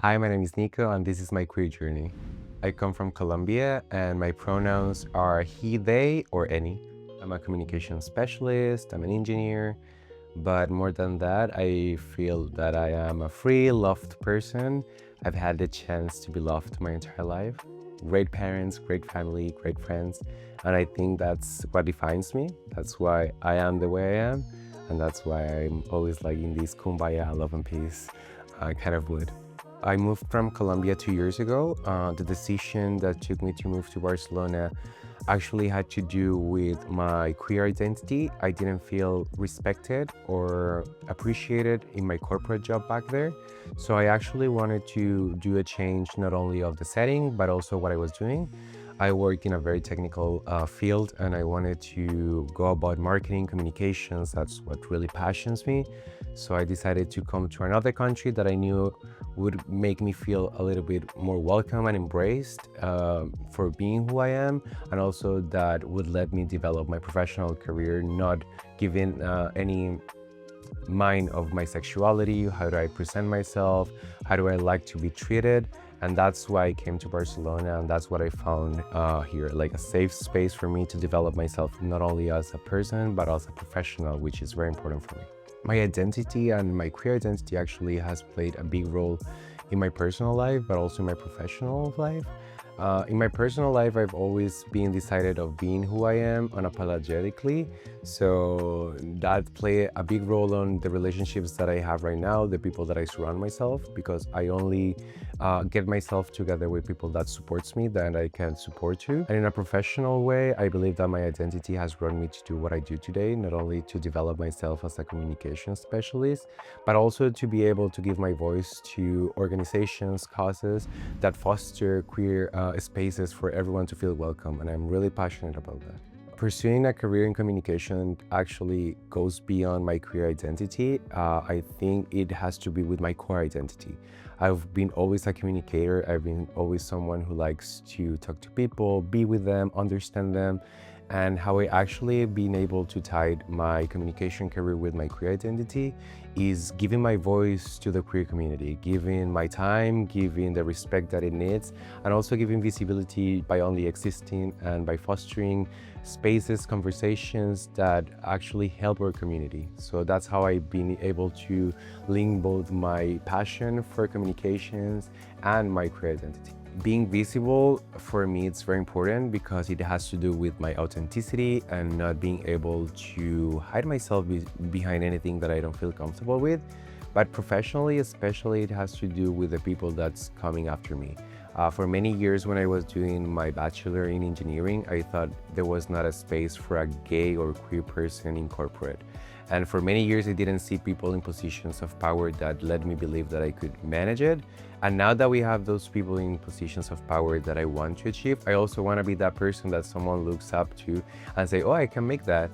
Hi, my name is Nico, and this is my queer journey. I come from Colombia, and my pronouns are he, they, or any. I'm a communication specialist, I'm an engineer, but more than that, I feel that I am a free, loved person. I've had the chance to be loved my entire life. Great parents, great family, great friends, and I think that's what defines me. That's why I am the way I am, and that's why I'm always like in this kumbaya, love and peace kind of mood. I moved from Colombia 2 years ago. The decision that took me to move to Barcelona actually had to do with my queer identity. I didn't feel respected or appreciated in my corporate job back there. So I actually wanted to do a change not only of the setting, but also what I was doing. I work in a very technical field and I wanted to go about marketing, communications. That's what really passions me. So I decided to come to another country that I knew would make me feel a little bit more welcome and embraced for being who I am, and also that would let me develop my professional career, not giving any mind of my sexuality, how do I present myself, how do I like to be treated. And that's why I came to Barcelona, and that's what I found here, like a safe space for me to develop myself, not only as a person, but as a professional, which is very important for me. My identity and my queer identity actually has played a big role in my personal life, but also in my professional life. In my personal life, I've always been decided of being who I am unapologetically. So that play a big role on the relationships that I have right now, the people that I surround myself, because I only get myself together with people that supports me, that I can support to. And in a professional way, I believe that my identity has brought me to do what I do today, not only to develop myself as a communication specialist, but also to be able to give my voice to organizations, causes that foster queer spaces for everyone to feel welcome. And I'm really passionate about that. Pursuing a career in communication actually goes beyond my queer identity. I think it has to be with my core identity. I've been always a communicator. I've been always someone who likes to talk to people, be with them, understand them. And how I actually been able to tie my communication career with my queer identity is giving my voice to the queer community, giving my time, giving the respect that it needs, and also giving visibility by only existing and by fostering spaces, conversations that actually help our community. So that's how I've been able to link both my passion for communications and my queer identity. Being visible for me, it's very important because it has to do with my authenticity and not being able to hide myself behind anything that I don't feel comfortable with. But professionally, especially, it has to do with the people that's coming after me. For many years when I was doing my bachelor in engineering, I thought there was not a space for a gay or queer person in corporate. And for many years, I didn't see people in positions of power that led me believe that I could manage it. And now that we have those people in positions of power that I want to achieve, I also want to be that person that someone looks up to and say, oh, I can make that.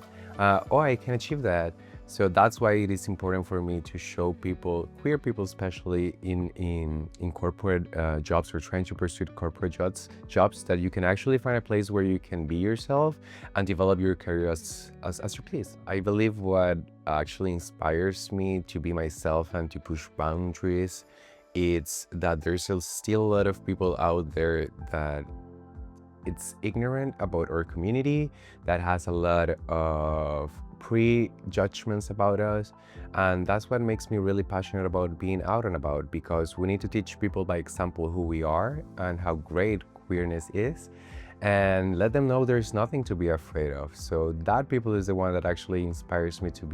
Oh, I can achieve that. So that's why it is important for me to show people, queer people especially in corporate jobs or trying to pursue corporate jobs, that you can actually find a place where you can be yourself and develop your career as you please. I believe what actually inspires me to be myself and to push boundaries, it's that there's still a lot of people out there that it's ignorant about our community, that has a lot of prejudgments about us. And that's what makes me really passionate about being out and about, because we need to teach people by example who we are and how great queerness is, and let them know there's nothing to be afraid of. So that people is the one that actually inspires me to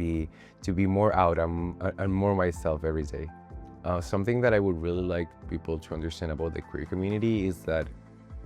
be more out and more myself every day. Something that I would really like people to understand about the queer community is that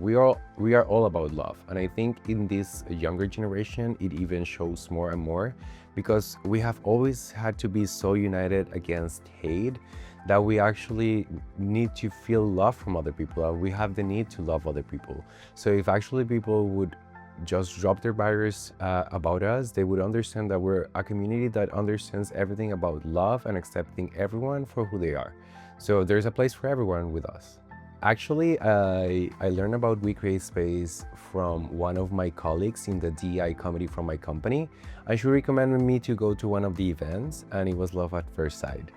we are all about love. And I think in this younger generation, it even shows more and more, because we have always had to be so united against hate that we actually need to feel love from other people. And we have the need to love other people. So if actually people would just drop their barriers about us, they would understand that we're a community that understands everything about love and accepting everyone for who they are. So there's a place for everyone with us. Actually, I learned about We Create Space from one of my colleagues in the DEI committee from my company, and she recommended me to go to one of the events, and it was love at first sight.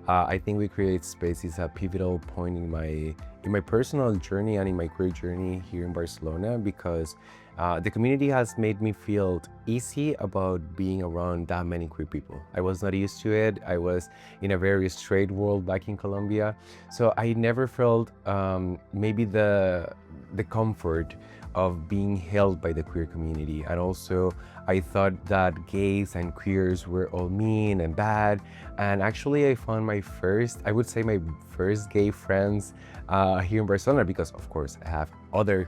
I think We Create Space is a pivotal point in my personal journey and in my career journey here in Barcelona, because the community has made me feel easy about being around that many queer people. I was not used to it. I was in a very straight world back in Colombia, so I never felt maybe the comfort of being held by the queer community. And also, I thought that gays and queers were all mean and bad. And actually, I found I would say my first gay friends here in Barcelona, because of course I have other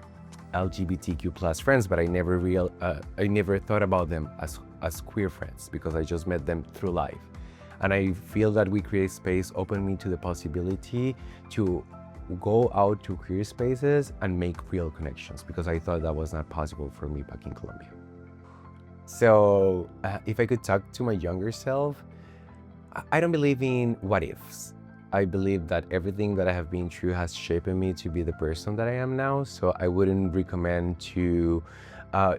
LGBTQ plus friends, but I never thought about them as queer friends, because I just met them through life. And I feel that We Create Space opened me to the possibility to go out to queer spaces and make real connections, because I thought that was not possible for me back in Colombia. So if I could talk to my younger self, I don't believe in what ifs. I believe that everything that I have been through has shaped me to be the person that I am now. So I wouldn't recommend to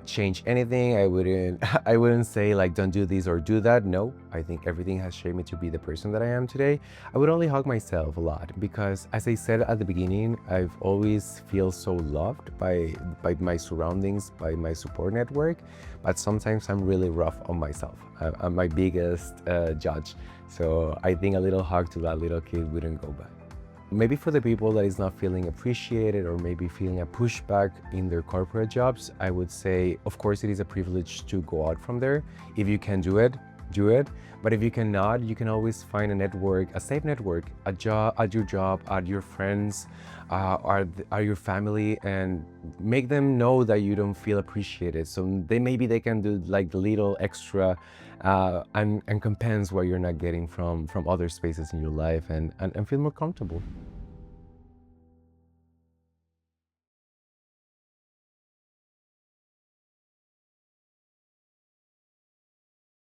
change anything. I wouldn't say like, don't do this or do that. No, I think everything has shaped me to be the person that I am today. I would only hug myself a lot, because as I said at the beginning, I've always feel so loved by my surroundings, by my support network, but sometimes I'm really rough on myself. I'm my biggest judge. So I think a little hug to that little kid wouldn't go bad. Maybe for the people that is not feeling appreciated, or maybe feeling a pushback in their corporate jobs, I would say, of course, it is a privilege to go out from there. If you can do it, do it. But if you cannot, you can always find a network, a safe network, at your job, at your friends, or your family, and make them know that you don't feel appreciated. So maybe they can do like the little extra and compense what you're not getting from other spaces in your life, and feel more comfortable.